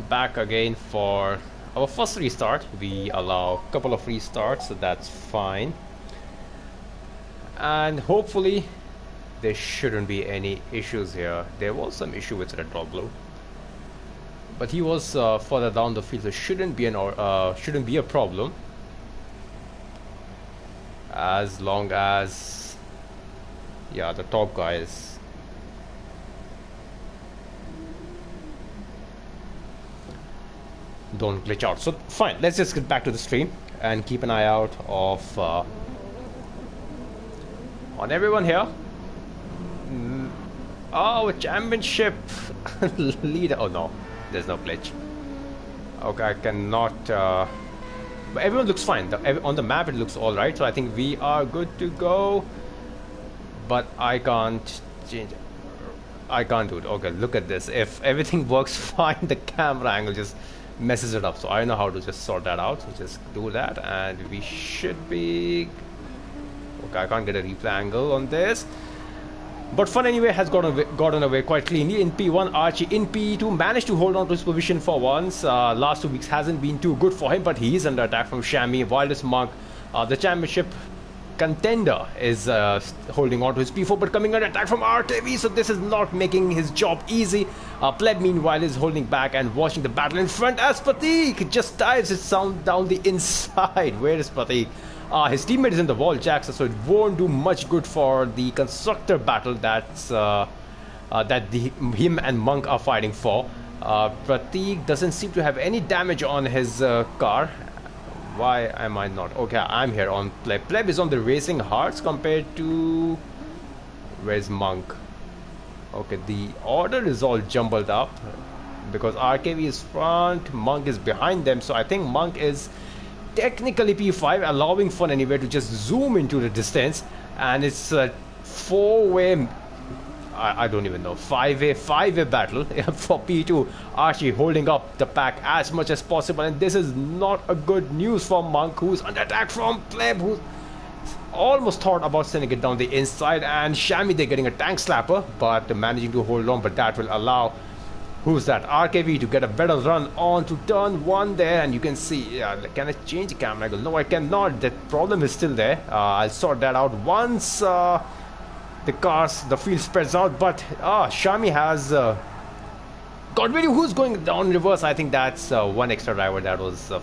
back again for our first restart. We allow a couple of restarts, so that's fine. And hopefully there shouldn't be any issues here. There was some issue with Red Ball Blue, but he was further down the field, so shouldn't be a problem, as long as the top guy is. Don't glitch out. So fine, let's just get back to the stream and keep an eye out of on everyone here. Oh, a championship leader. Oh no, there's no glitch. Okay, I cannot but everyone looks fine. On the map it looks alright, so I think we are good to go, but I can't change it. I can't do it. Okay, look at this. If everything works fine, the camera angle just messes it up, so I know how to just sort that out. So just do that and we should be okay. I can't get a replay angle on this, but fun anyway has gotten away quite cleanly. In P1, Archie in P2 managed to hold on to his position for once. Last 2 weeks hasn't been too good for him, but he is under attack from Shammy. Wildest Monk, the championship contender, is holding on to his P4, but coming under attack from RTV, so this is not making his job easy. Pleb meanwhile is holding back and watching the battle in front as Pratik just dives his sound down the inside. Where is Pratik? His teammate is in the wall, Jackson, so it won't do much good for the constructor battle that's him and Monk are fighting for. Pratik doesn't seem to have any damage on his car. Why am I not? Okay, I'm here on Pleb. Pleb is on the racing hearts compared to... Where's Monk? Okay, the order is all jumbled up because RKV is front, Monk is behind them, so I think Monk is technically P5, allowing Fun Anywhere to just zoom into the distance, and it's a four-way, I don't even know, five-way battle for P2. Archie holding up the pack as much as possible, and this is not a good news for Monk, who's under attack from Pleb, who almost thought about sending it down the inside, and Shammy, they're getting a tank slapper, but managing to hold on, but that will allow, who's that, RKV, to get a better run on to turn one there. And you can see, can I change the camera angle? No, I cannot. That problem is still there. I'll sort that out once the field spreads out. But Shami has got rid of who's going down reverse. I think that's one extra driver that was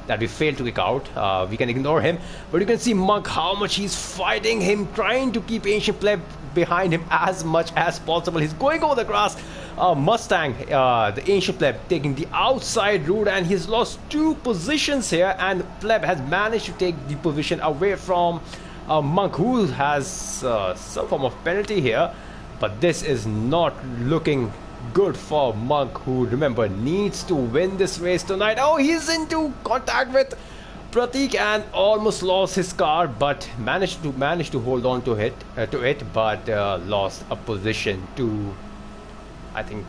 that we failed to kick out. We can ignore him, but you can see Monk, how much he's fighting him, trying to keep Ancient Pleb behind him as much as possible. He's going over the grass. Mustang, the Ancient Pleb, taking the outside route, and he's lost 2 positions here, and Pleb has managed to take the position away from Monk, who has some form of penalty here. But this is not looking good for Monk, who, remember, needs to win this race tonight. Oh, he's into contact with Pratik and almost lost his car, but managed to hold on to it, but lost a position to, I think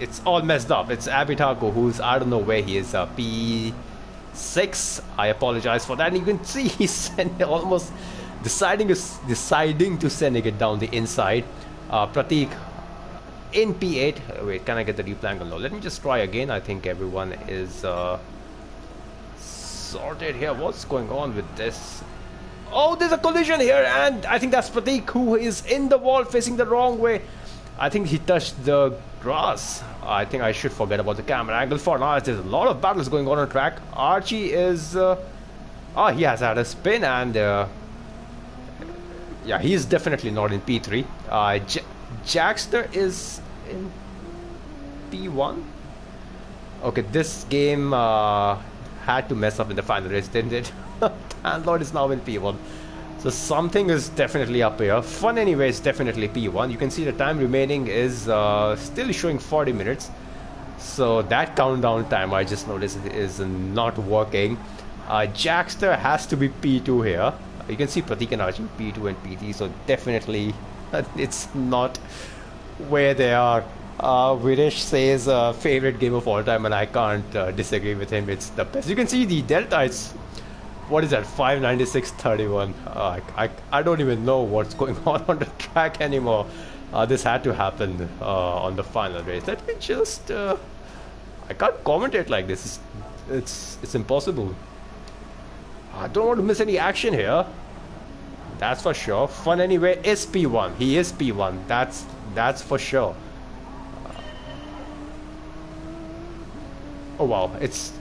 it's all messed up. It's Abitako, who's, I don't know where he is, P6. I apologize for that. And you can see he's almost deciding to sending it down the inside. Pratik in P8. Wait, can I get the replay angle? No, let me just try again. I think everyone is sorted here. What's going on with this? Oh, there's a collision here, and I think that's Pratik, who is in the wall facing the wrong way. I think he touched the grass. I think I should forget about the camera angle for now. There's a lot of battles going on track. Archie is he has had a spin, and yeah, he's definitely not in P3. Jackster is in P1. Okay, this game had to mess up in the final race, didn't it? Landlord is now in P1. So something is definitely up here. Fun anyway is definitely P1. You can see the time remaining is still showing 40 minutes. So that countdown time, I just noticed, is not working. Jackster has to be P2 here. You can see Pratik and Archie P2 and P3. So definitely it's not where they are. Viresh says favorite game of all time, and I can't disagree with him. It's the best. You can see the delta. It's, what is that, 596.31. I don't even know what's going on the track anymore. This had to happen on the final race. Let me just I can't commentate like this. It's impossible. I don't want to miss any action here. That's for sure. Fun Anyway is P1. He is P1. That's for sure. Oh wow, it's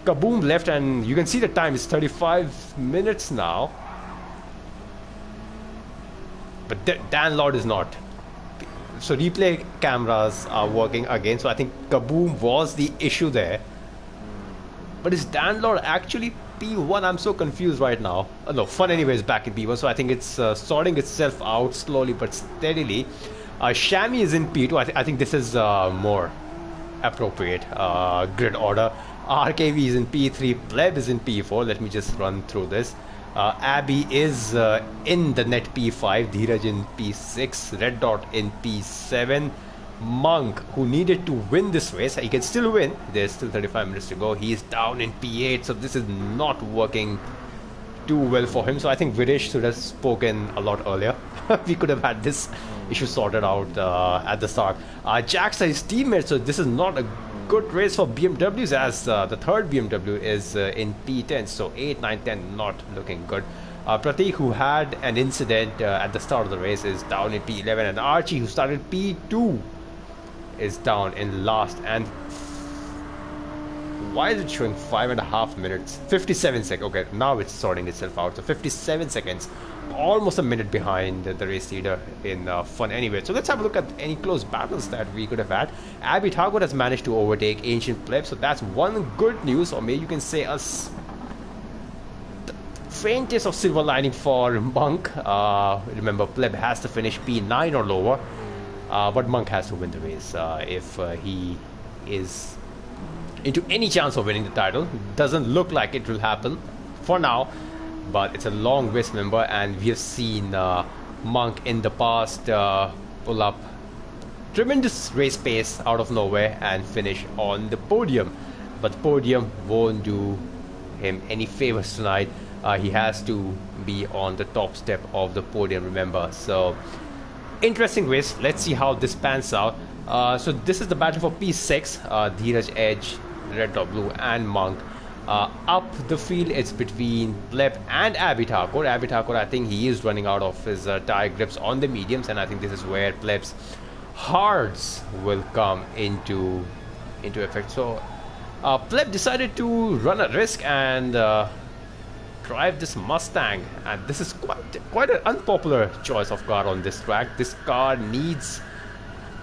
Kaboom left, and you can see the time is 35 minutes now. But Dan Lord is not. So replay cameras are working again. So I think Kaboom was the issue there. But is Dan Lord actually P1? I'm so confused right now. No, Fun Anyway is back in P1. So I think it's sorting itself out slowly but steadily. Shami is in P2. I think this is more appropriate grid order. RKV is in P3. Pleb is in P4. Let me just run through this. Abby is in the net P5, Dheeraj in P6, Red Dot in P7, Monk, who needed to win this race, he can still win, there's still 35 minutes to go, he's down in P8, so this is not working too well for him. So I think Videsh should have spoken a lot earlier. We could have had this issue sorted out at the start. Jax is his teammate, so this is not a good race for BMWs, as the third BMW is in P10, so 8, 9, 10 not looking good. Pratik, who had an incident at the start of the race, is down in P11, and Archie, who started P2, is down in last. And why is it showing 5.5 minutes? 57 seconds. Okay, now it's sorting itself out. So 57 seconds, almost a minute behind the race leader in Fun Anyway. So let's have a look at any close battles that we could have had. Abby Thakur has managed to overtake Ancient Pleb, so that's one good news, or maybe you can say the faintest of silver lining for Monk. Remember, Pleb has to finish P9 or lower, but Monk has to win the race if he is into any chance of winning the title. Doesn't look like it will happen for now, but it's a long race, remember, and we have seen Monk in the past pull up tremendous race pace out of nowhere and finish on the podium. But the podium won't do him any favors tonight. He has to be on the top step of the podium, remember. So interesting race. Let's see how this pans out. So this is the battle for P6. Dheeraj, Edge, Red Dot Blue and Monk. Up the field, it's between Pleb and Abby Thakur. Abby Thakur, I think he is running out of his tire grips on the mediums, and I think this is where Pleb's hards will come into effect. So Pleb decided to run a risk and drive this Mustang, and this is quite an unpopular choice of car on this track. This car needs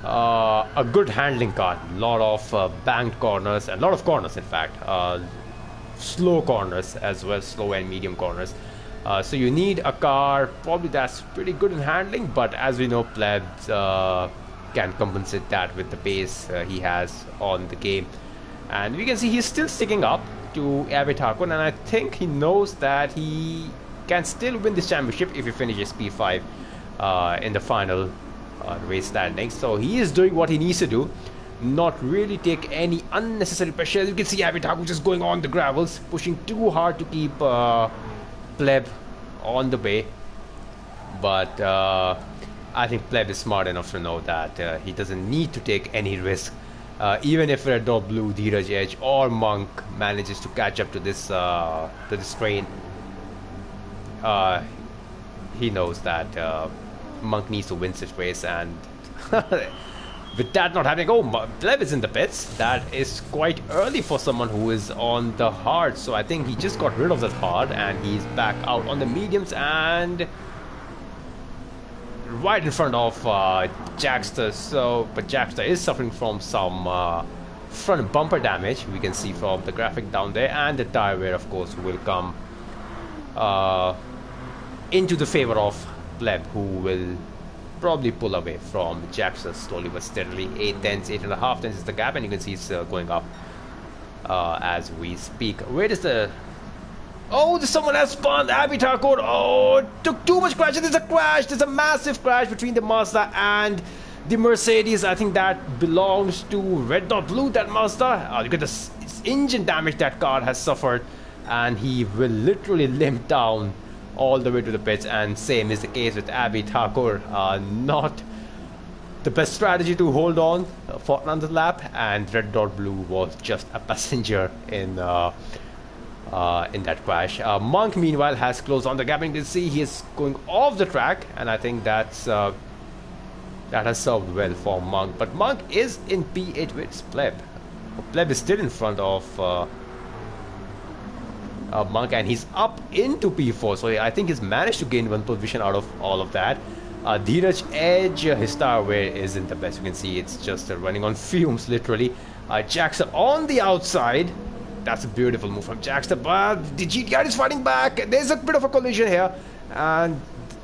a good handling car, a lot of banked corners, and a lot of corners in fact, slow corners as well, slow and medium corners. So you need a car probably that's pretty good in handling, but as we know, Pleb can compensate that with the pace he has on the game. And we can see he's still sticking up to Abby Thakur, and I think he knows that he can still win this championship if he finishes P5 in the final race standings. So he is doing what he needs to do, not really take any unnecessary pressure. You can see Abby Thakur just going on the gravels, pushing too hard to keep Pleb on the way. But I think Pleb is smart enough to know that he doesn't need to take any risk. Even if Red Dot Blue, Dheeraj, Edge or Monk manages to catch up to this train, he knows that Monk needs to win this race, and with that not happening, oh, Pleb is in the pits. That is quite early for someone who is on the hard. So I think he just got rid of that hard and he's back out on the mediums and right in front of Jackster. So, but Jackster is suffering from some front bumper damage. We can see from the graphic down there, and the tire wear, of course, will come into the favor of Pleb, who will probably pull away from Jackson slowly but steadily. 8 tenths, 8.5 tenths is the gap, and you can see it's going up as we speak. Where is the... Oh, someone has spun Abby Thakur. Oh, it took too much crash. There's a crash. There's a massive crash between the Mazda and the Mercedes. I think that belongs to Red Dot Blue, that Mazda. Look at this engine damage that car has suffered, and he will literally limp down all the way to the pits. And same is the case with Abby Thakur, not the best strategy to hold on for another lap, and Red Dot Blue was just a passenger in that crash. Monk, meanwhile, has closed on the gap, and you can see he is going off the track, and I think that has served well for Monk. But Monk is in P8 with Pleb. Pleb is still in front of Monk, and he's up into P4, so I think he's managed to gain one position out of all of that. Dheeraj Edge, his tire wear isn't the best. You can see it's just running on fumes, literally. Jackson on the outside. That's a beautiful move from Jackson, but the GTR is fighting back. There's a bit of a collision here, and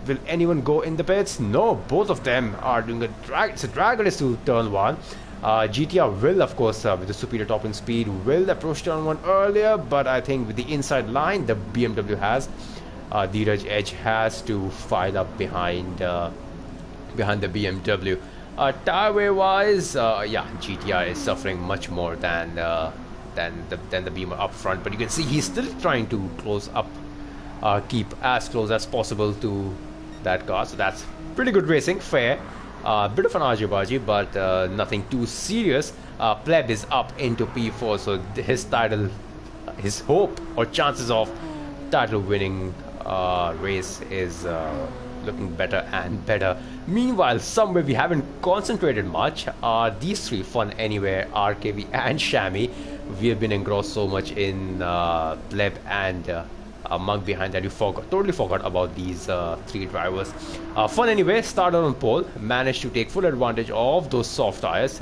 will anyone go in the pits? No, both of them are doing a drag. It's a drag race to turn 1. GTR will, of course, with the superior top end speed, will approach turn 1 earlier, but I think with the inside line the BMW has, Dheeraj Edge has to file up behind the BMW. Tire wear wise, yeah, GTR is suffering much more than the Beamer up front, but you can see he's still trying to close up, keep as close as possible to that car. So that's pretty good racing, fair. Bit of an argy-bargy, but nothing too serious. Pleb is up into P4, so his title, his hope or chances of title winning race is looking better and better. Meanwhile, somewhere we haven't concentrated much are these three: Fun Anywhere, RKV, and Shammy. We have been engrossed so much in Pleb and Monk behind that we totally forgot about these three drivers. Fun Anyway started on pole, managed to take full advantage of those soft tires.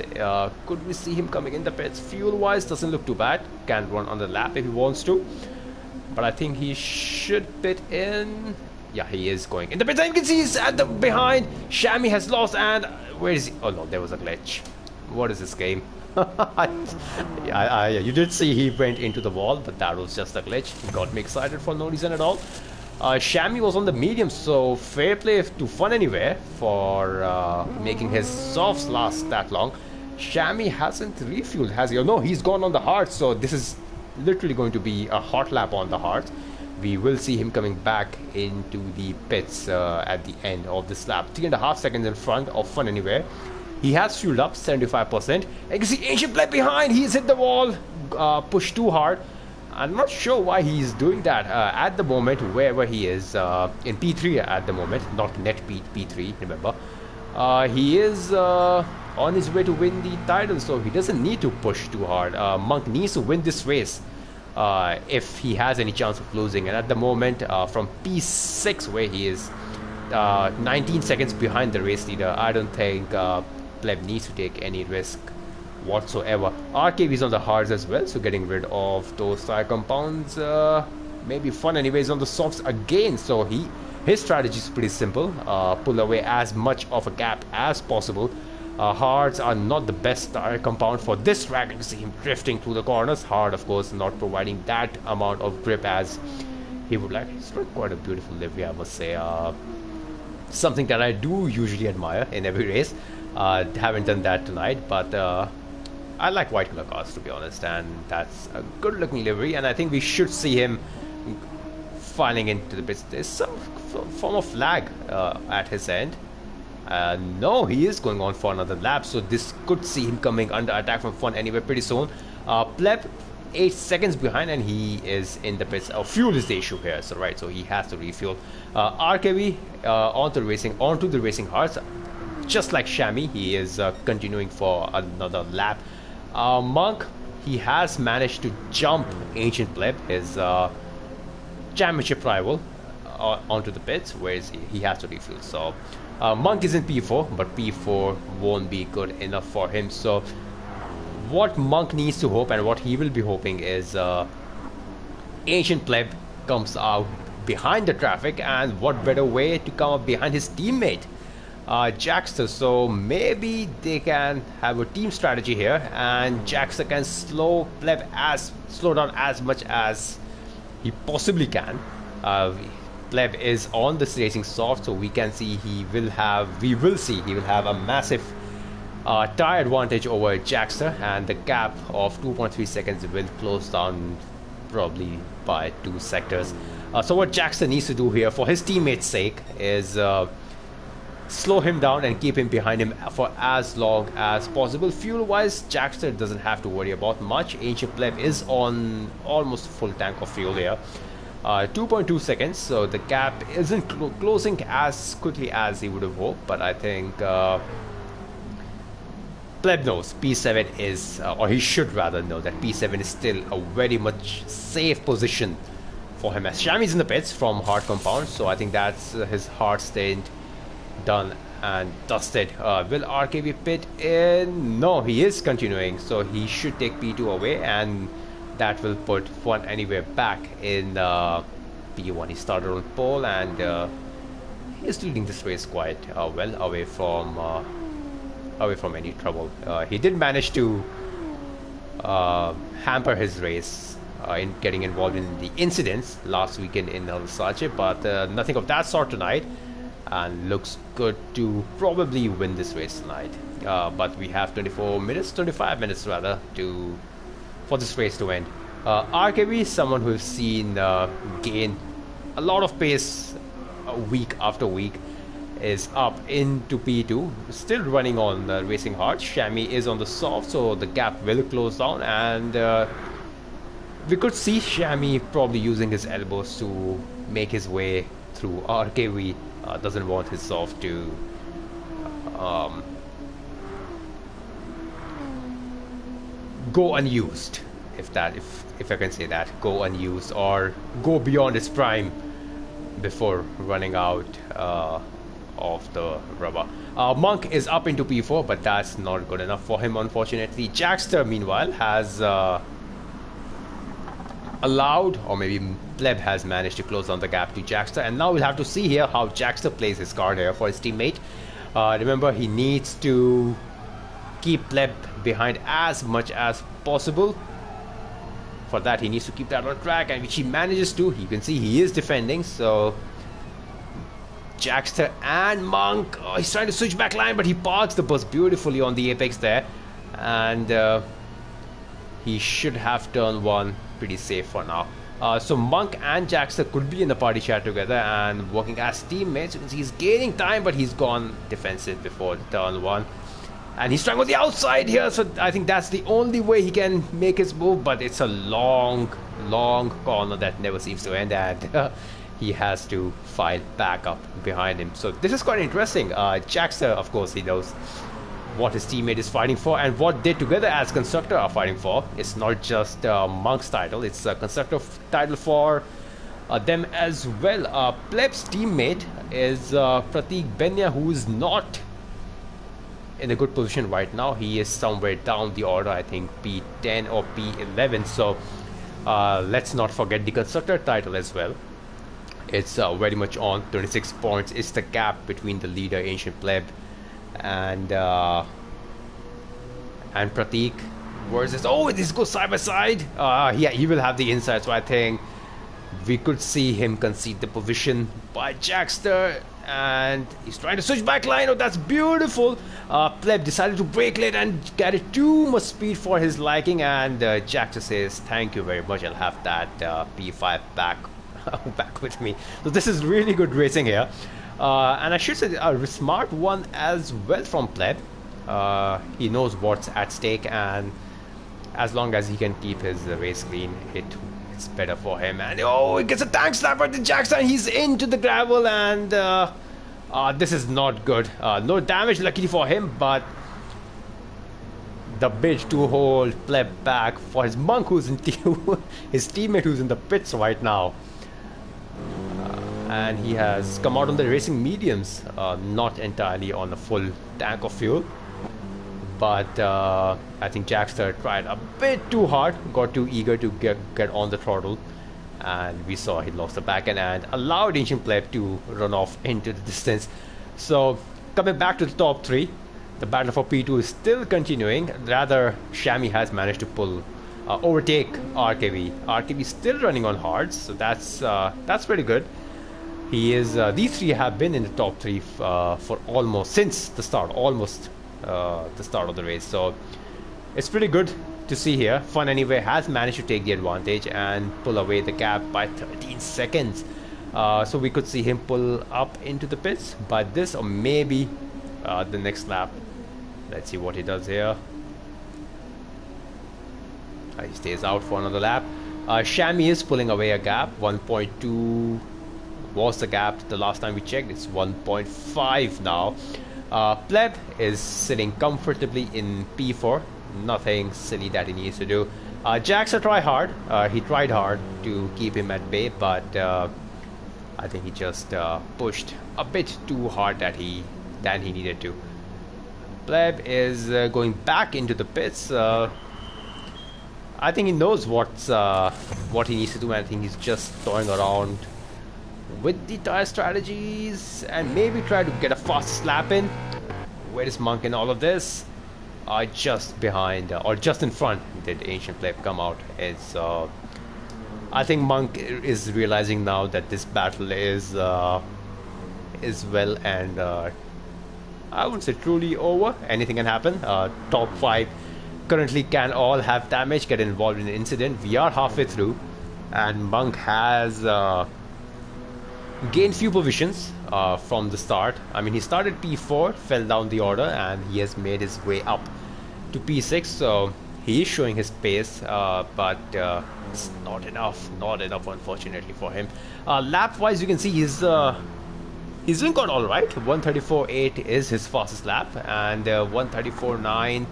Could we see him coming in the pits? Fuel wise, doesn't look too bad. Can run on the lap if he wants to, but I think he should pit in. Yeah, he is going in the pits, and you can see he's at the behind. Shammy has lost, and where is he? Oh no, there was a glitch. What is this game? Yeah, you did see he went into the wall, but that was just a glitch. He got me excited for no reason at all. Shammy was on the medium, so fair play to Fun Anywhere for making his softs last that long. Shammy hasn't refueled, has he? Oh no, he's gone on the hards, so this is literally going to be a hot lap on the hards. We will see him coming back into the pits at the end of this lap. 3.5 seconds in front of Fun Anywhere. He has fueled up 75%. And you can see Ancient Pleb behind. He's hit the wall, pushed too hard. I'm not sure why he's doing that at the moment, wherever he is in P3 at the moment, not net P3, remember. He is on his way to win the title, so he doesn't need to push too hard. Monk needs to win this race if he has any chance of losing. And at the moment, from P6, where he is 19 seconds behind the race leader, I don't think Pleb needs to take any risk whatsoever. RKV is on the hards as well, so getting rid of those tire compounds. Maybe Fun Anyways on the softs again, so his strategy is pretty simple. Pull away as much of a gap as possible. Hards are not the best tire compound for this track. You can see him drifting through the corners. Hard, of course, not providing that amount of grip as he would like. It's not quite a beautiful livery, I must say. Something that I do usually admire in every race. Haven't done that tonight, but I like white color cars, to be honest, and that's a good looking livery, and I think we should see him filing into the pits. There's some form of lag at his end. No, he is going on for another lap, so this could see him coming under attack from Fun Anyway pretty soon. Pleb 8 seconds behind, and he is in the pits. Fuel is the issue here, so right, so he has to refuel. RKV onto the racing hearts. Just like Shammy, he is continuing for another lap. Monk, he has managed to jump Ancient Pleb, his championship rival, onto the pits, where he has to refuel. So Monk is in P4, but P4 won't be good enough for him. So what Monk needs to hope, and what he will be hoping, is Ancient Pleb comes out behind the traffic, and what better way to come up behind his teammate Jackster. So maybe they can have a team strategy here, and Jackster can slow down as much as he possibly can. Pleb is on this racing soft, so we can see he will have a massive tire advantage over Jackster, and the gap of 2.3 seconds will close down probably by 2 sectors. So what Jackster needs to do here for his teammates' sake is slow him down and keep him behind him for as long as possible. Fuel wise, Jackster doesn't have to worry about much. Ancient Pleb is on almost full tank of fuel here. 2.2 seconds, so the gap isn't closing as quickly as he would have hoped, but I think Pleb knows P7 is, or he should rather know that P7 is still a very much safe position for him, as Shami's in the pits from hard compound, so I think that's his hard stint done and dusted. Will RKB pit in? No, he is continuing, so he should take P2 away, and that will put Fun Anywhere back in P1. He started on pole, and he is leading this race quite well, away from any trouble. He did manage to hamper his race in getting involved in the incidents last weekend in Alsace, but nothing of that sort tonight, and looks good to probably win this race tonight. But we have 25 minutes rather, for this race to end. RKB is someone who we've seen gain a lot of pace week after week, is up into P2, still running on racing hard. Shami is on the soft, so the gap will close down, and we could see Shami probably using his elbows to make his way through. RKB doesn't want his soft to go unused, if I can say that, go unused or go beyond its prime before running out of the rubber. Monk is up into P4, but that's not good enough for him, unfortunately. Jackster, meanwhile, has allowed, or maybe Pleb has managed to close down the gap to Jackster, and now we'll have to see here how Jackster plays his card here for his teammate. Remember, he needs to keep Pleb behind as much as possible. For that, he needs to keep that on track, and which he manages to. You can see he is defending, so Jackster and Monk, he's trying to switch back line, but he parks the bus beautifully on the apex there, and he should have turn one pretty safe for now. So Monk and Jackster could be in the party chat together and working as teammates. You can see he's gaining time, but he's gone defensive before turn one. And he's trying on the outside here, so I think that's the only way he can make his move, but it's a long corner that never seems to end, and he has to file back up behind him. So this is quite interesting. Jackster, of course, he knows what his teammate is fighting for, and what they together as constructor are fighting for. It's not just Monk's title, it's a constructor title for them as well. Pleb's teammate is Pratik Benya, who is not in a good position right now. He is somewhere down the order, I think P10 or P11, so let's not forget the constructor title as well. It's very much on. 26 points is the gap between the leader Ancient Pleb and Pratik versus, oh, this goes side by side. Yeah, he will have the inside, so I think we could see him concede the position by Jackster, and he's trying to switch back line. Oh, that's beautiful. Pleb decided to brake late and carry too much speed for his liking, and Jackster says thank you very much, I'll have that P5 back with me. So this is really good racing here, and I should say a smart one as well from Pleb. He knows what's at stake, and as long as he can keep his race clean, it's better for him. And oh, he gets a tank slapper to Jackson, and he's into the gravel, and this is not good. No damage luckily for him, but the bid to hold Pleb back for his Monk, who's in his teammate who's in the pits right now. And he has come out on the racing mediums, not entirely on a full tank of fuel. But I think Jackster tried a bit too hard, got too eager to get on the throttle, and we saw he lost the back end and allowed Ancient Pleb to run off into the distance. So coming back to the top three, the battle for P2 is still continuing. Rather, Shami has managed to overtake RKB. RKB still running on hards, so that's pretty good. He is. These three have been in the top three for almost since the start, the start of the race. So it's pretty good to see here. Fun Anyway has managed to take the advantage and pull away the gap by 13 seconds. So we could see him pull up into the pits by this or maybe the next lap. Let's see what he does here. He stays out for another lap. Shami is pulling away a gap. 1.2 was the gap the last time we checked. It's 1.5 now. Pleb is sitting comfortably in P4. Nothing silly that he needs to do. Jaxer tried hard. He tried hard to keep him at bay, but I think he just pushed a bit too hard than he needed to. Pleb is going back into the pits. I think he knows what he needs to do, and I think he's just toying around with the tire strategies and maybe try to get a fast slap in. Where is Monk in all of this? Just behind or just in front did Ancient Pleb come out. It's I think Monk is realizing now that this battle is well and I wouldn't say truly over. Anything can happen. Top 5 currently can all have damage, get involved in an incident. We are halfway through, and Monk has gained few positions from the start. I mean, he started P4, fell down the order, and he has made his way up to P6. So he is showing his pace, but it's not enough. Not enough, unfortunately, for him. Lap-wise, you can see he's doing quite all right. 134.8 is his fastest lap, and 134.9.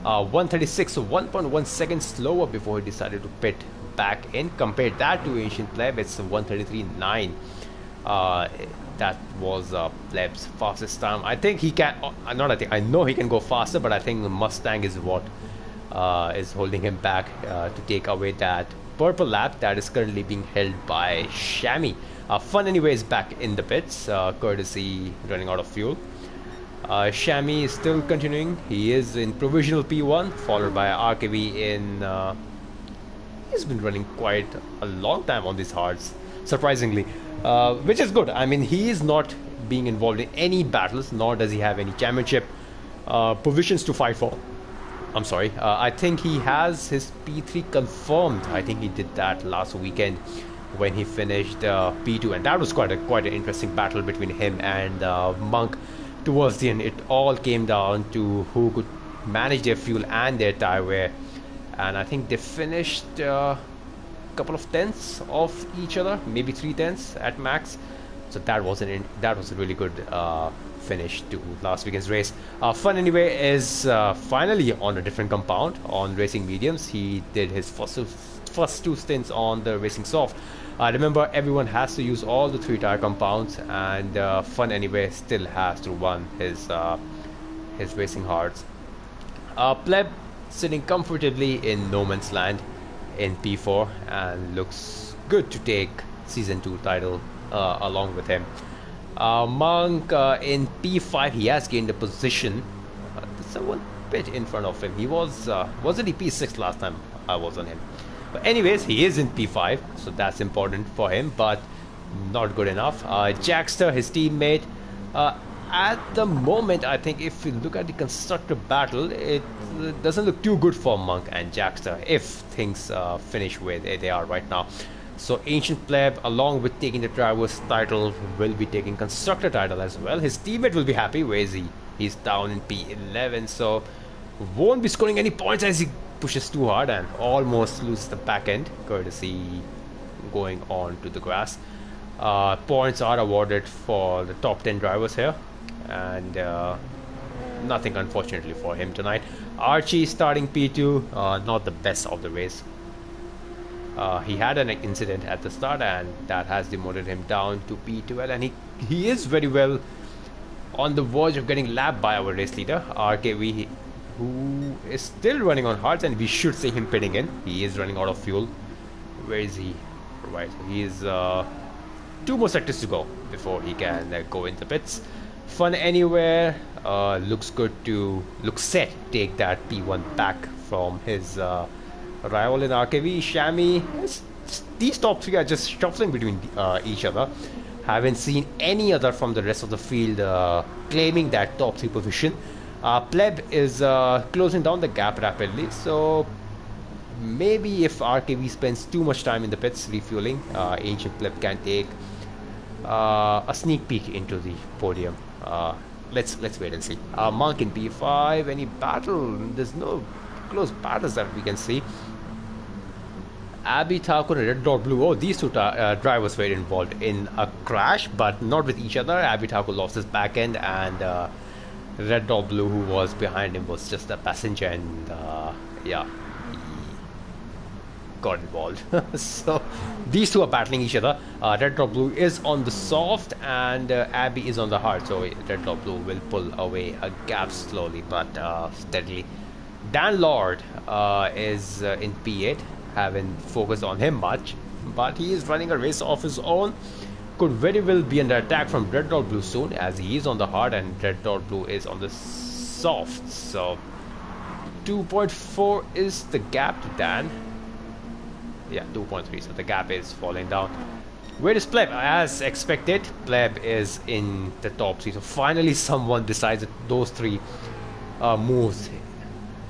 136, so 1.1 seconds slower before he decided to pit back in. Compared that to Ancient Pleb, it's 133.9. That was Pleb's fastest time. I think he can, not I think, I know he can go faster, but I think Mustang is what is holding him back to take away that purple lap that is currently being held by Shami. Fun Anyway is back in the pits, courtesy running out of fuel. Shami is still continuing. He is in provisional P1, followed by RKV in... he's been running quite a long time on these hards, surprisingly, which is good. I mean, he is not being involved in any battles, nor does he have any championship positions to fight for. I'm sorry. I think he has his P3 confirmed. I think he did that last weekend when he finished P2, and that was quite an interesting battle between him and Monk. Towards the end, it all came down to who could manage their fuel and their tire wear, and I think they finished a couple of tenths of each other, maybe 3 tenths at max. So that was a really good finish to last weekend's race. Fun Anyway is finally on a different compound on Racing Mediums. He did his first 2 stints on the Racing Soft. Remember, everyone has to use all the 3 tire compounds, and Fun Anyway still has to run his racing hards. Pleb sitting comfortably in no man's land in P4 and looks good to take Season 2 title along with him. Monk in P5, he has gained a position. Someone bit in front of him. He wasn't he P6 last time I was on him. But anyways, he is in P5, so that's important for him, but not good enough. Jaxter, his teammate, at the moment, I think if you look at the constructor battle, it doesn't look too good for Monk and Jaxter if things finish where they are right now. So Ancient Pleb, along with taking the driver's title, will be taking constructor title as well. His teammate will be happy. Where is he? He's down in P11, so won't be scoring any points as he pushes too hard and almost loses the back end, courtesy going on to the grass. Points are awarded for the top 10 drivers here, and nothing unfortunately for him tonight. Archie starting P2, not the best of the race. He had an incident at the start, and that has demoted him down to P12, and he is very well on the verge of getting lapped by our race leader, RKV, who is still running on hards, and we should see him pitting in. He is running out of fuel. Where is he? Right, he is 2 more sectors to go before he can go into pits. Fun Anywhere looks set to take that P1 back from his rival in RKV. Shami, these top 3 are just shuffling between each other. Haven't seen any other from the rest of the field claiming that top 3 position. Pleb is closing down the gap rapidly, so maybe if RKV spends too much time in the pits refueling, Ancient Pleb can take a sneak peek into the podium. Let's wait and see. Monk in P5. Any battle? There's no close battles that we can see. Abby Thakur and Red Dot Blue. Oh, these two drivers were involved in a crash, but not with each other. Abby Thakur lost his back end, and Red Dot Blue, who was behind him, was just a passenger, and yeah, he got involved. So these two are battling each other. Red Dot Blue is on the soft, and Abby is on the hard. So Red Dot Blue will pull away a gap slowly but steadily. Dan Lord is in P8. Haven't focused on him much, but he is running a race of his own. Could very well be under attack from Red Dot Blue soon, as he is on the hard and Red Dot Blue is on the soft. So 2.4 is the gap to Dan. Yeah, 2.3, so the gap is falling down. Where is Pleb? As expected, Pleb is in the top 3. So finally someone decides that those three moves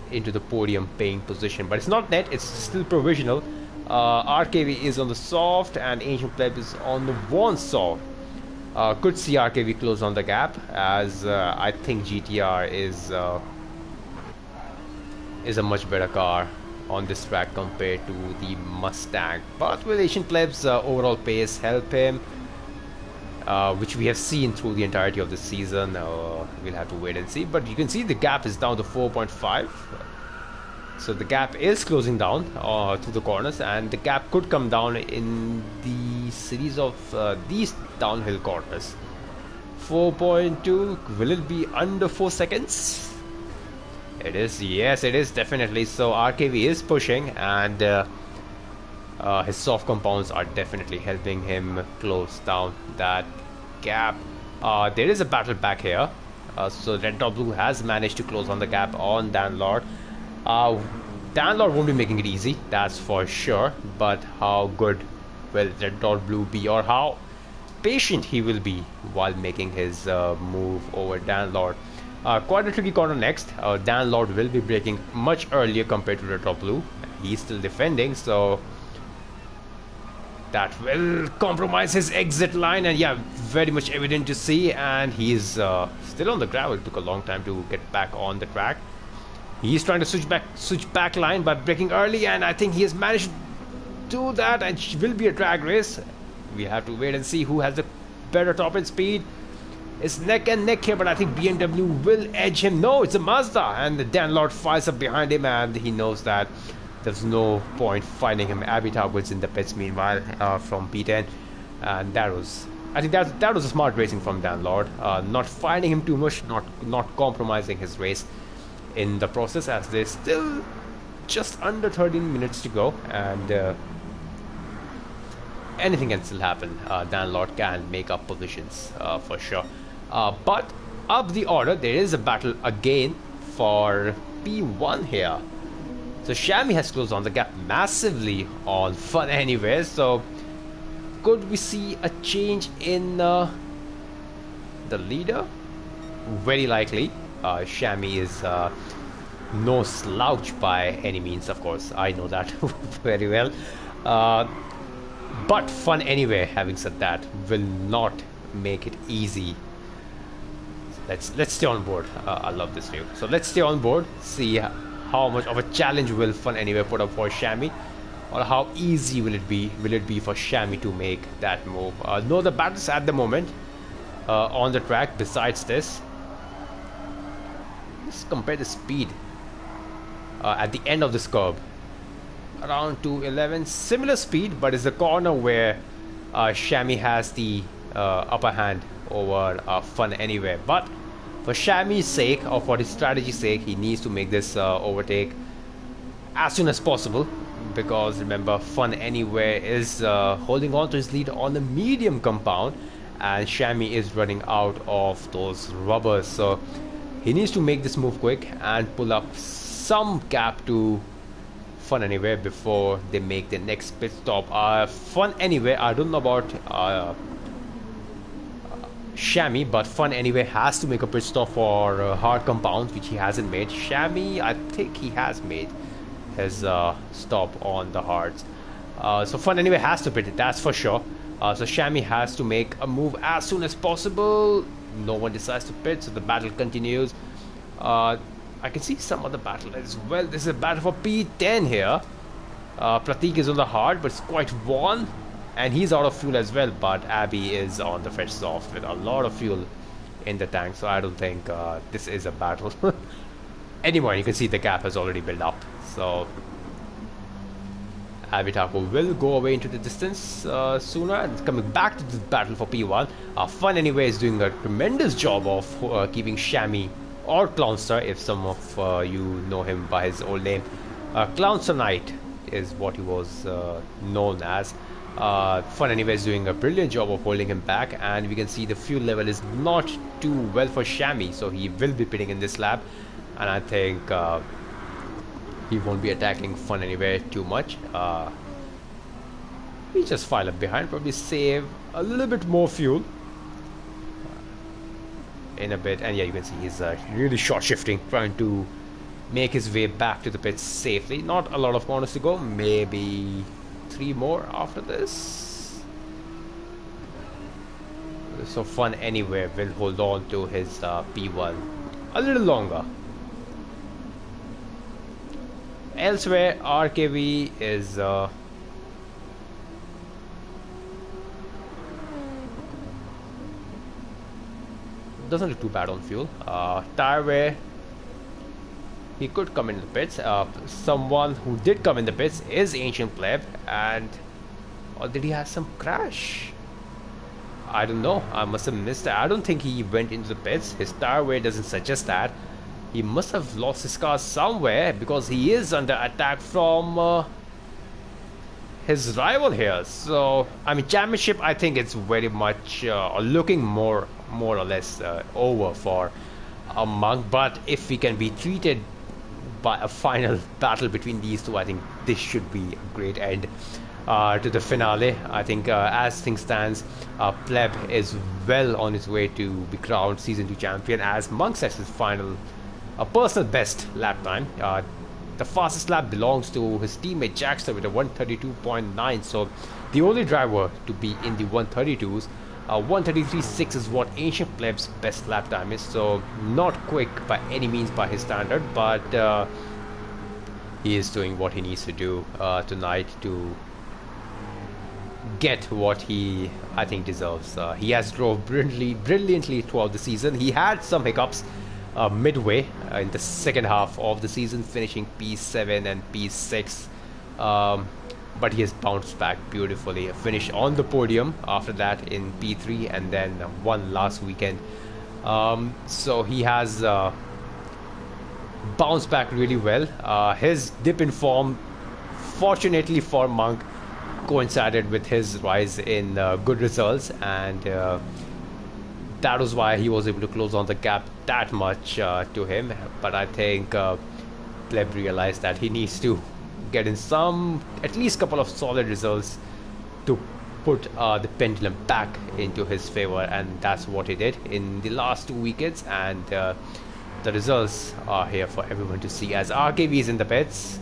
into the podium paying position, but it's not net, it's still provisional. RKV is on the soft and Ancient Pleb is on the one soft. Could see RKV close on the gap, as I think GTR is a much better car on this track compared to the Mustang, but will Ancient Pleb's overall pace help him, which we have seen through the entirety of the season? We'll have to wait and see, but you can see the gap is down to 4.5. So the gap is closing down to the corners, and the gap could come down in the series of these downhill corners. 4.2, will it be under 4 seconds? It is, yes, it is definitely. So RKV is pushing, and his soft compounds are definitely helping him close down that gap. There is a battle back here. So Red Dot Blue has managed to close on the gap on Dan Lord. Dan Lord won't be making it easy, that's for sure, but how good will Red Dot Blue be, or how patient he will be while making his move over Dan Lord. Quite a tricky corner next. Dan Lord will be braking much earlier compared to Red Dot Blue. He's still defending, so that will compromise his exit line, and yeah, very much evident to see, and he's still on the gravel. It took a long time to get back on the track. He's trying to switch back line by braking early, and I think he has managed to do that, and it will be a drag race. We have to wait and see who has the better top end speed. It's neck and neck here, but I think BMW will edge him. No, it's a Mazda, and Dan Lord fires up behind him, and he knows that there's no point finding him. Abby was in the pits meanwhile from P10, and I think that was a smart racing from Dan Lord, not finding him too much, not compromising his race in the process, as there's still just under 13 minutes to go, and anything can still happen. Dan Lord can make up positions for sure, but up the order there is a battle again for P1 here. So Shami has closed on the gap massively on Fun Anywhere. So could we see a change in the leader? Very likely. Shami is no slouch by any means, of course. I know that very well. But Fun Anywhere, having said that, will not make it easy. Let's stay on board. I love this view. So let's stay on board. See how much of a challenge will Fun Anywhere put up for Shami, or how easy will it be for Shami to make that move. No other battles at the moment on the track besides this. Let's compare the speed at the end of this curve. Around 211, similar speed, but it's the corner where Shami has the upper hand over Fun Anywhere. But for Shami's sake, or for his strategy's sake, he needs to make this overtake as soon as possible, because remember, Fun Anywhere is holding on to his lead on the medium compound, and Shami is running out of those rubbers. So he needs to make this move quick and pull up some gap to Fun Anywhere before they make the next pit stop. Fun Anywhere, I don't know about Shami, but Fun Anywhere has to make a pit stop for hard compounds, which he hasn't made. Shami, I think he has made his stop on the hards. So Fun Anywhere has to pit it, that's for sure. So Shami has to make a move as soon as possible. No one decides to pit, so the battle continues. I can see some other battle as well. This is a battle for P10 here. Pratik is on the hard, but it's quite worn. And he's out of fuel as well, but Abby is on the fresh soft with a lot of fuel in the tank, so I don't think this is a battle anymore. You can see the gap has already built up, so Abby Taco will go away into the distance sooner, and coming back to this battle for P1. Fun Anyway is doing a tremendous job of keeping Shami, or Clownster if some of you know him by his old name. Clownster Knight is what he was known as. Fun Anyway is doing a brilliant job of holding him back, and we can see the fuel level is not too well for Shami, so he will be pitting in this lap, and I think he won't be attacking Fun Anyway too much. He just file up behind, probably save a little bit more fuel in a bit, and yeah, you can see he's really short shifting, trying to make his way back to the pits safely. Not a lot of corners to go, maybe 3 more after this. So Fun Anyway will hold on to his P1 a little longer. Elsewhere, RKV is doesn't look too bad on fuel. Tyreway, he could come in the pits. Someone who did come in the pits is Ancient Pleb, and or did he have some crash? I don't know. I must have missed that. I don't think he went into the pits. His tire wear doesn't suggest that. He must have lost his car somewhere, because he is under attack from his rival here. So I mean, championship, I think it's very much looking more or less over for a Monk. But if we can be treated by a final battle between these two, I think this should be a great end to the finale. I think as things stands, Pleb is well on his way to be crowned Season 2 champion, as Monk sets his final personal best lap time. The fastest lap belongs to his teammate Jackster with a 132.9, so the only driver to be in the 132s. 133.6 is what Ancient Pleb's best lap time is, so not quick by any means by his standard, but he is doing what he needs to do tonight to get what he, I think, deserves. He has drove brilliantly throughout the season. He had some hiccups midway in the second half of the season, finishing P7 and P6, but he has bounced back beautifully. Finished on the podium after that in P3, and then won last weekend. So he has bounced back really well. His dip in form, fortunately for Monk, coincided with his rise in good results, and that was why he was able to close on the gap that much to him. But I think Pleb realized that he needs to get in at least couple of solid results to put the pendulum back into his favor, and that's what he did in the last 2 weekends, and the results are here for everyone to see. As RKV is in the pits,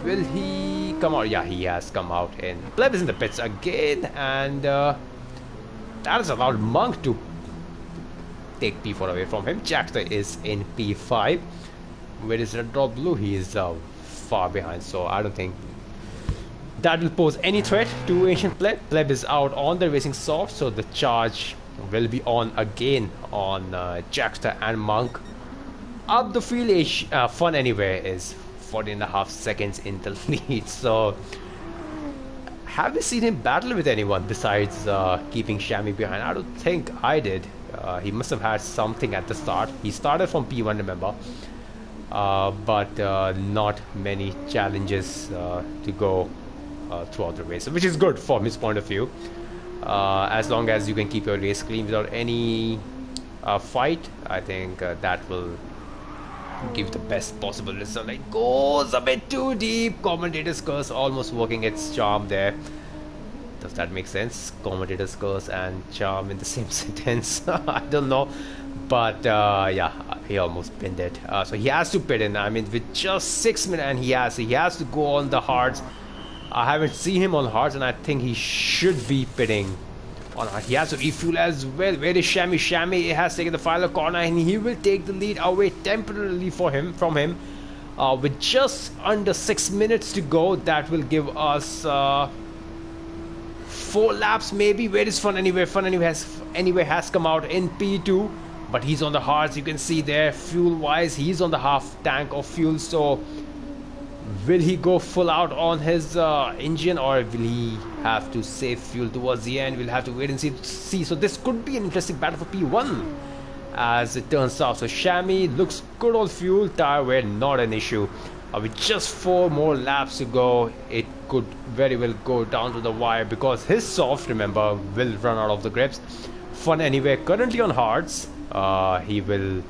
will he come out? Yeah, he has come out in. Pleb is in the pits again, and that has allowed Monk to take P4 away from him. Jackster is in P5. Where is Red Drop Blue? He is far behind, so I don't think that will pose any threat to Ancient Pleb. Pleb is out on the racing soft, so the charge will be on again on Jackster and Monk. Up the field, Fun Anyway is 40.5 seconds in the lead. So have we seen him battle with anyone besides keeping Shami behind? I don't think I did. He must have had something at the start. He started from P1, remember, but not many challenges to go throughout the race, which is good from his point of view. As long as you can keep your race clean without any fight, I think that will give the best possible result. It goes a bit too deep. Commentator's curse almost working its charm there. Does that make sense? Commentator's curse and charm in the same sentence? I don't know, but yeah, he almost pinned it. So he has to pit in. I mean, with just 6 minutes, and he has to go on the hards. I haven't seen him on hards, and I think he should be pitting on hard. He has to refuel as well. Where is Shami? Shami has taken the final corner, and he will take the lead away temporarily from him. With just under 6 minutes to go, that will give us 4 laps maybe. Where is Fun Anywhere? Fun Anywhere has come out in P2, but he's on the hards. You can see there, fuel wise, he's on the half tank of fuel. So will he go full out on his engine, or will he have to save fuel towards the end? We'll have to wait and see. So this could be an interesting battle for P1 as it turns out. So Shami looks good on fuel, tire wear not an issue. With just 4 more laps to go, it could very well go down to the wire, because his soft, remember, will run out of the grips. Fun Anywhere currently on hards. He will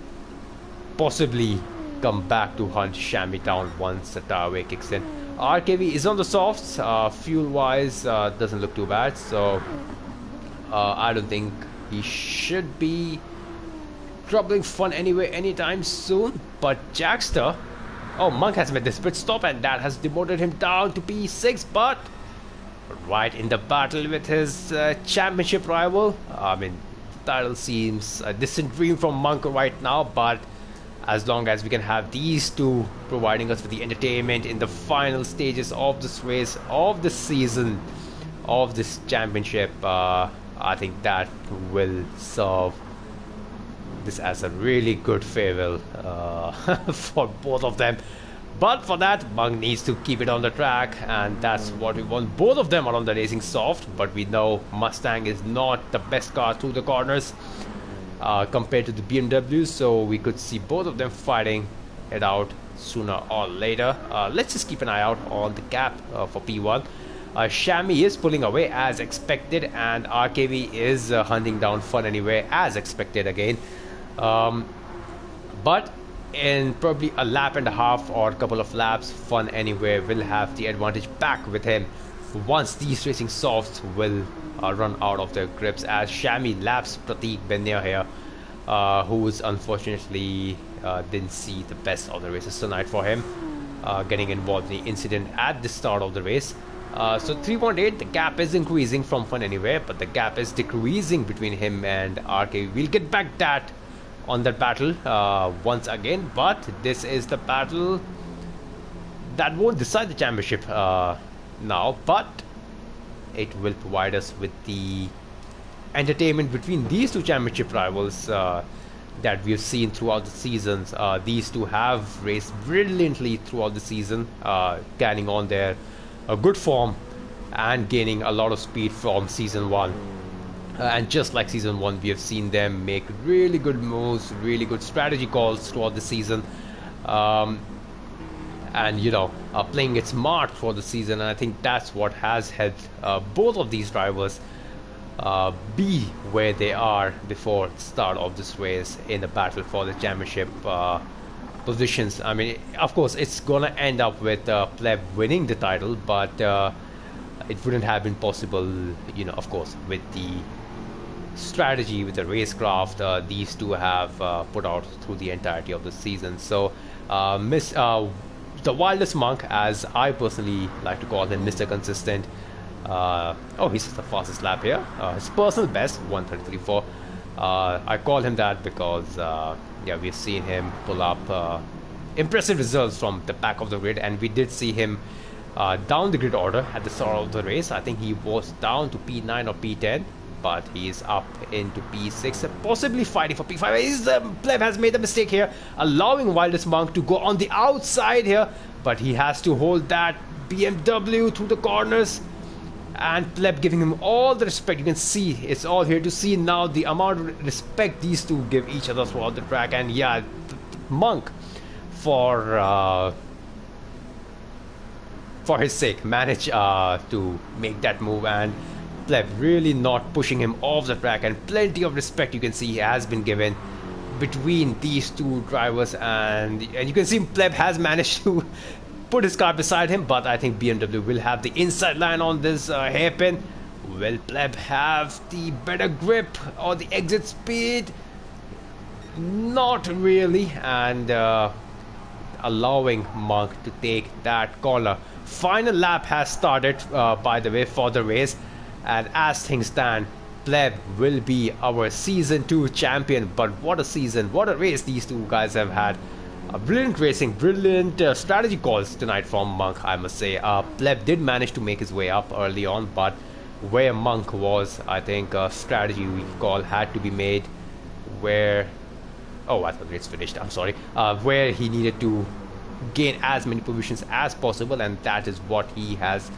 possibly come back to hunt Shami down once the tire wear kicks in. RKV is on the softs. Fuel wise doesn't look too bad, so I don't think he should be troubling Fun Anywhere anytime soon. But Jackster, oh, Monk has made this pit stop, and that has demoted him down to P6, but right in the battle with his championship rival. I mean, the title seems a distant dream from Monk right now, but as long as we can have these two providing us with the entertainment in the final stages of this race, of this season, of this championship, I think that will serve this as a really good farewell for both of them. But for that, Monk needs to keep it on the track, and that's what we want. Both of them are on the racing soft, but we know Mustang is not the best car through the corners compared to the BMW, so we could see both of them fighting it out sooner or later. Let's just keep an eye out on the gap for P1. Shami is pulling away as expected, and RKV is hunting down Fun Anywhere as expected again. But in probably a lap and a half or a couple of laps, Fun Anywhere will have the advantage back with him once these racing softs will run out of their grips, as Shami laps Prateek Benya here, who's unfortunately didn't see the best of the races tonight for him, getting involved in the incident at the start of the race. So 3.8, the gap is increasing from Fun Anywhere, but the gap is decreasing between him and RK. We'll get back that on that battle once again, but this is the battle that won't decide the championship now, but it will provide us with the entertainment between these two championship rivals that we've seen throughout the seasons. These two have raced brilliantly throughout the season, carrying on their good form and gaining a lot of speed from season 1. And just like season 1, we have seen them make really good moves, really good strategy calls throughout the season, and you know, playing it smart for the season. And I think that's what has helped both of these drivers be where they are before the start of this race in the battle for the championship positions. I mean, of course, it's gonna end up with Pleb winning the title, but it wouldn't have been possible, you know, of course, with the strategy, with the racecraft these two have put out through the entirety of the season. So the wildest Monk, as I personally like to call him, Mr. Consistent. Oh, he's the fastest lap here. His personal best, 1:33.4. I call him that because yeah, we've seen him pull up impressive results from the back of the grid, and we did see him down the grid order at the start of the race. I think he was down to P9 or P10, but he's up into P6, possibly fighting for P5. Pleb has made a mistake here, allowing Wildest Monk to go on the outside here, but he has to hold that BMW through the corners, and Pleb giving him all the respect. You can see it's all here to see now, the amount of respect these two give each other throughout the track. And yeah, Monk, for his sake, managed to make that move, and Pleb really not pushing him off the track, and plenty of respect you can see has been given between these two drivers. And you can see Pleb has managed to put his car beside him, but I think BMW will have the inside line on this hairpin. Will Pleb have the better grip or the exit speed? Not really, and allowing Monk to take that corner Final lap has started, by the way, for the race, and as things stand, Pleb will be our season 2 champion. But what a season, what a race these two guys have had. Brilliant racing, brilliant strategy calls tonight from Monk, I must say. Pleb did manage to make his way up early on, but where Monk was, I think a strategy call had to be made where... Oh, I thought it's finished, I'm sorry. Where he needed to gain as many positions as possible, and that is what he has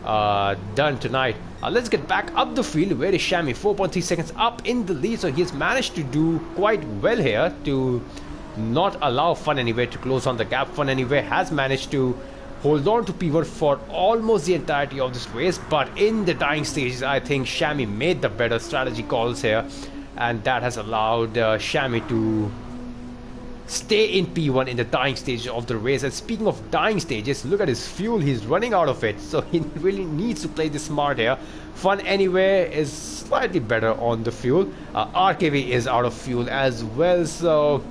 done tonight. Let's get back up the field. Where is Shami? 4.3 seconds up in the lead, so he has managed to do quite well here to not allow Fun Anywhere to close on the gap. Fun Anywhere has managed to hold on to P1 for almost the entirety of this race, but in the dying stages, I think Shami made the better strategy calls here, and that has allowed Shami to stay in P1 in the dying stage of the race. And speaking of dying stages, look at his fuel, he's running out of it, so he really needs to play this smart here. Fun Anywhere is slightly better on the fuel. RKV is out of fuel as well, so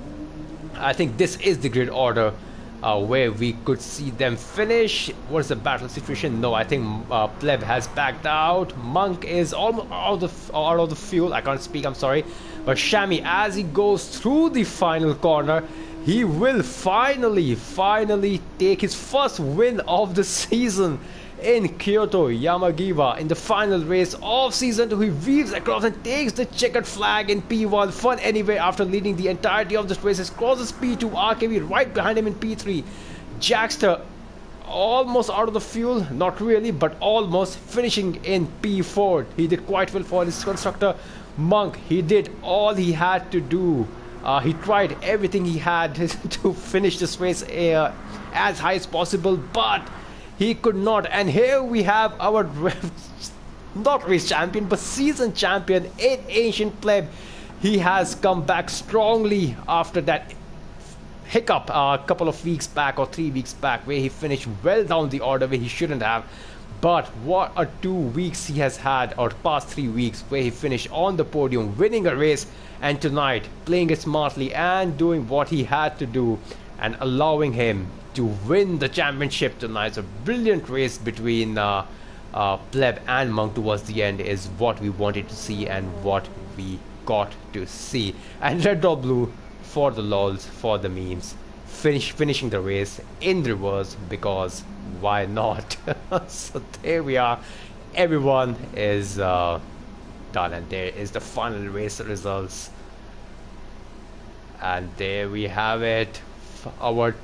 I think this is the grid order where we could see them finish. What is the battle situation? No, I think Pleb has backed out. Monk is almost out of the fuel. I can't speak, I'm sorry. But Shami, as he goes through the final corner, he will finally take his first win of the season in Kyoto. Yamagiwa in the final race of season 2, he weaves across and takes the checkered flag in P1. Fun Anyway, after leading the entirety of this race, crosses P2. RKV right behind him in P3. Jackster almost out of the fuel, not really, but almost, finishing in P4. He did quite well for his constructor. Monk, he did all he had to do. He tried everything he had to finish this race as high as possible, but he could not. And here we have our not race champion but season champion in Ancient Pleb. He has come back strongly after that hiccup a couple of weeks back or 3 weeks back, where he finished well down the order where he shouldn't have. But what a 2 weeks he has had, or past 3 weeks, where he finished on the podium, winning a race, and tonight playing it smartly and doing what he had to do and allowing him to win the championship tonight. It's a brilliant race between Pleb and Monk towards the end is what we wanted to see and what we got to see. And Red or Blue, for the lols, for the memes, finishing the race in reverse, because why not? So there we are, everyone is done, and there is the final race results, and there we have it. Our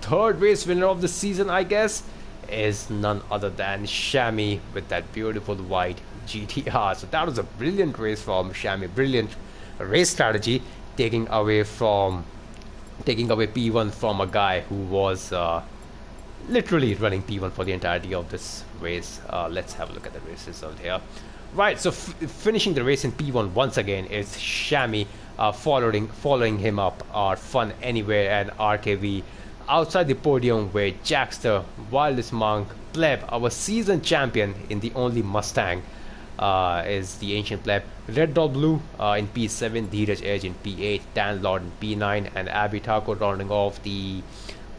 third race winner of the season, I guess, is none other than Shami with that beautiful white GTR. So that was a brilliant race from Shami, brilliant race strategy, taking away P1 from a guy who was literally running P1 for the entirety of this race. Let's have a look at the race result here. Right, so finishing the race in P1 once again is Shami. Following him up are Fun Anywhere and RKV. Outside the podium were Jackster, Wildest Monk, Pleb, our season champion in the only Mustang, is the Ancient Pleb. Red Dot Blue in P7, Dheeraj Edge in P8, Dan Lord in P9, and Abby Taco rounding off the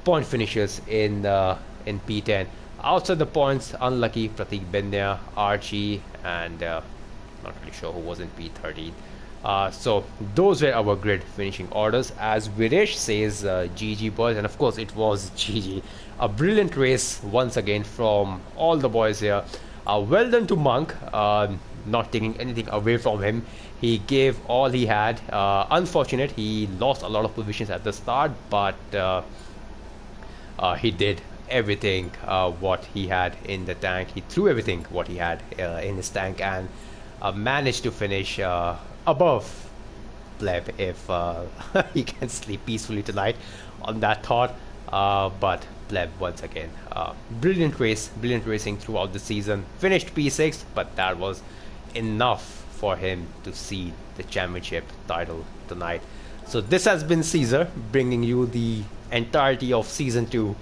point finishers in P10. Outside the points, unlucky Pratik Benya, Archie, and not really sure who was in P13. So those were our grid finishing orders. As Viresh says, GG boys, and of course it was GG. A brilliant race once again from all the boys here. Well done to Monk, not taking anything away from him. He gave all he had. Unfortunate, he lost a lot of positions at the start, but he did everything what he had in the tank. He threw everything what he had in his tank, and managed to finish above Pleb, if he can sleep peacefully tonight on that thought. But Pleb once again, brilliant racing throughout the season. Finished P6, but that was enough for him to see the championship title tonight. So this has been Caesar, bringing you the entirety of season 2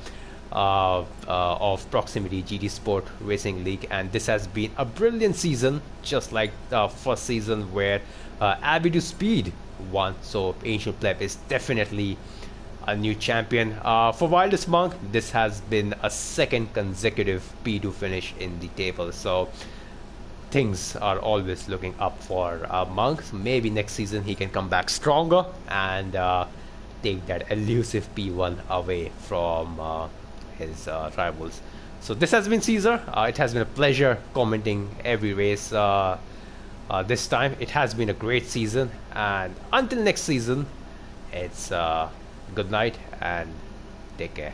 of Proximity GT Sport Racing League, and this has been a brilliant season, just like the first season where Abbey to Speed won. So Ancient Pleb is definitely a new champion. For Wildest Monk, this has been a second consecutive P2 finish in the table. So things are always looking up for Monk. So maybe next season he can come back stronger and take that elusive P1 away from his rivals. So this has been Caesar. It has been a pleasure commenting every race this time. It has been a great season, and until next season, it's good night and take care.